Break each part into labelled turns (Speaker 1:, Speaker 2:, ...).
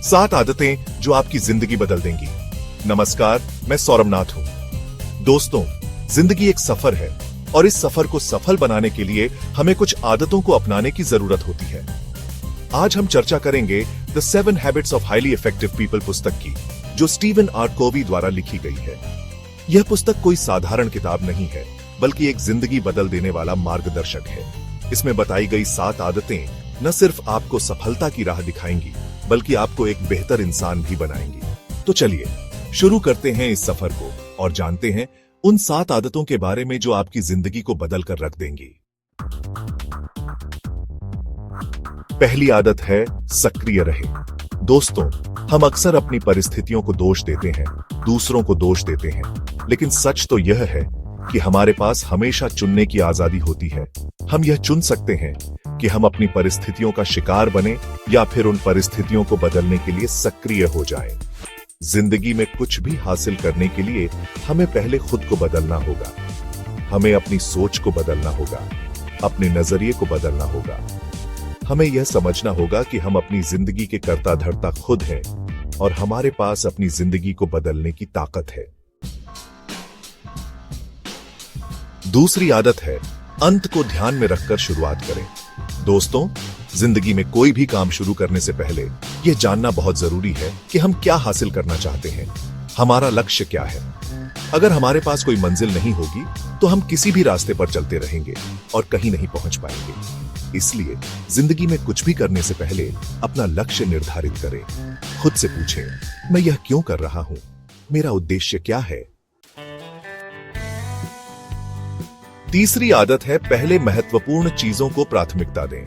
Speaker 1: 7 आदतें जो आपकी जिंदगी बदल देंगी। नमस्कार, मैं सौरभ नाथ हूं। दोस्तों, जिंदगी एक सफर है और इस सफर को सफल बनाने के लिए हमें कुछ आदतों को अपनाने की जरूरत होती है। आज हम चर्चा करेंगे the 7 habits of highly effective people पुस्तक की, जो स्टीवन आर कोवी द्वारा लिखी गई है। यह पुस्तक कोई साधारण किताब नहीं है, बल्कि एक जिंदगी बदल देने वाला मार्गदर्शक है। इसमें बताई गई 7 आदतें न सिर्फ आपको सफलता की राह दिखाएंगी, बल्कि आपको एक बेहतर इंसान भी बनाएंगी। तो चलिए शुरू करते हैं इस सफर को और जानते हैं उन 7 आदतों के बारे में जो आपकी जिंदगी को बदल कर रख देंगी। पहली आदत है सक्रिय रहे। दोस्तों, हम अक्सर अपनी परिस्थितियों को दोष देते हैं, दूसरों को दोष देते हैं, लेकिन सच तो यह है कि हमारे पास हमेशा चुनने की आजादी होती है। हम यह चुन सकते हैं कि हम अपनी परिस्थितियों का शिकार बने या फिर उन परिस्थितियों को बदलने के लिए सक्रिय हो जाएं। जिंदगी में कुछ भी हासिल करने के लिए हमें पहले खुद को बदलना होगा। हमें अपनी सोच को बदलना होगा, अपने नजरिए को बदलना होगा। हमें यह समझना होगा कि हम अपनी जिंदगी के कर्ता धर्ता खुद हैं और हमारे पास अपनी जिंदगी को बदलने की ताकत है। दूसरी आदत है अंत को ध्यान में रखकर शुरुआत करें। दोस्तों, जिंदगी में कोई भी काम शुरू करने से पहले यह जानना बहुत जरूरी है कि हम क्या हासिल करना चाहते हैं, हमारा लक्ष्य क्या है। अगर हमारे पास कोई मंजिल नहीं होगी तो हम किसी भी रास्ते पर चलते रहेंगे और कहीं नहीं पहुंच पाएंगे। इसलिए जिंदगी में कुछ भी करने से पहले अपना लक्ष्य निर्धारित करें। खुद से पूछें, मैं यह क्यों कर रहा हूं? मेरा उद्देश्य क्या है? तीसरी आदत है पहले महत्वपूर्ण चीजों को प्राथमिकता दें।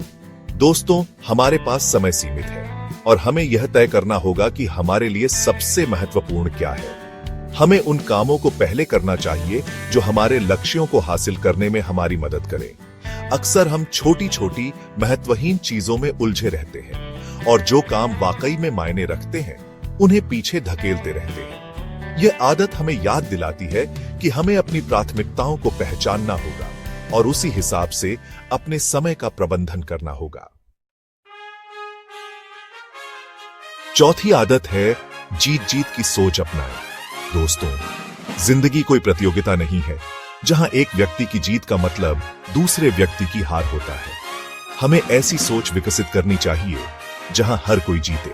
Speaker 1: दोस्तों, हमारे पास समय सीमित है और हमें यह तय करना होगा कि हमारे लिए सबसे महत्वपूर्ण क्या है। हमें उन कामों को पहले करना चाहिए जो हमारे लक्ष्यों को हासिल करने में हमारी मदद करें। अक्सर हम छोटी छोटी महत्वहीन चीजों में उलझे रहते हैं और जो काम वाकई में मायने रखते हैं उन्हें पीछे धकेलते रहते हैं। यह आदत हमें याद दिलाती है कि हमें अपनी प्राथमिकताओं को पहचानना होगा और उसी हिसाब से अपने समय का प्रबंधन करना होगा। चौथी आदत है जीत जीत की सोच अपनाएं। दोस्तों, जिंदगी कोई प्रतियोगिता नहीं है जहां एक व्यक्ति की जीत का मतलब दूसरे व्यक्ति की हार होता है। हमें ऐसी सोच विकसित करनी चाहिए जहां हर कोई जीते।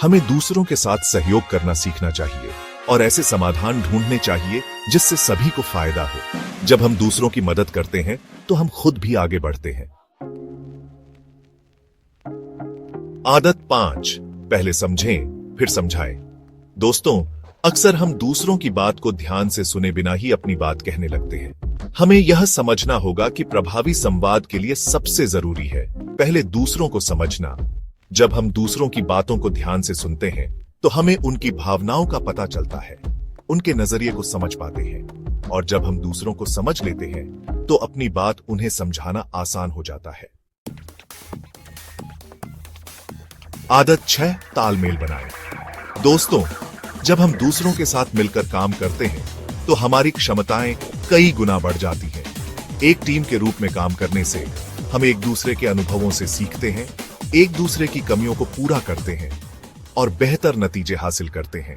Speaker 1: हमें दूसरों के साथ सहयोग करना सीखना चाहिए और ऐसे समाधान ढूंढने चाहिए जिससे सभी को फायदा हो। जब हम दूसरों की मदद करते हैं तो हम खुद भी आगे बढ़ते हैं। आदत 5, पहले समझें फिर समझाएं। दोस्तों, अक्सर हम दूसरों की बात को ध्यान से सुने बिना ही अपनी बात कहने लगते हैं। हमें यह समझना होगा कि प्रभावी संवाद के लिए सबसे जरूरी है पहले दूसरों को समझना। जब हम दूसरों की बातों को ध्यान से सुनते हैं तो हमें उनकी भावनाओं का पता चलता है, उनके नजरिए को समझ पाते हैं और जब हम दूसरों को समझ लेते हैं तो अपनी बात उन्हें समझाना आसान हो जाता है। आदत 6, तालमेल बनाएं। दोस्तों, जब हम दूसरों के साथ मिलकर काम करते हैं तो हमारी क्षमताएं कई गुना बढ़ जाती हैं। एक टीम के रूप में काम करने से हम एक दूसरे के अनुभवों से सीखते हैं, एक दूसरे की कमियों को पूरा करते हैं और बेहतर नतीजे हासिल करते हैं।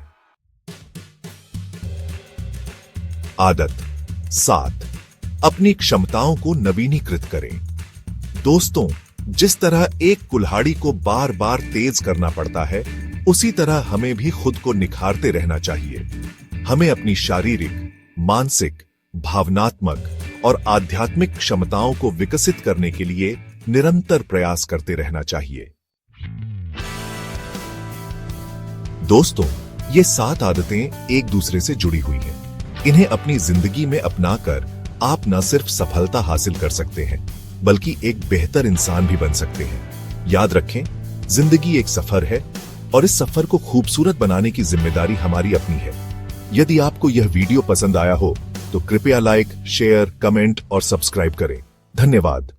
Speaker 1: आदत 7, अपनी क्षमताओं को नवीनीकृत करें। दोस्तों, जिस तरह एक कुल्हाड़ी को बार बार तेज करना पड़ता है, उसी तरह हमें भी खुद को निखारते रहना चाहिए। हमें अपनी शारीरिक, मानसिक, भावनात्मक और आध्यात्मिक क्षमताओं को विकसित करने के लिए निरंतर प्रयास करते रहना चाहिए। दोस्तों, ये 7 आदतें एक दूसरे से जुड़ी हुई हैं। इन्हें अपनी जिंदगी में अपनाकर आप न सिर्फ सफलता हासिल कर सकते हैं, बल्कि एक बेहतर इंसान भी बन सकते हैं। याद रखें, जिंदगी एक सफर है और इस सफर को खूबसूरत बनाने की जिम्मेदारी हमारी अपनी है। यदि आपको यह वीडियो पसंद आया हो तो कृपया लाइक, शेयर, कमेंट और सब्सक्राइब करें। धन्यवाद।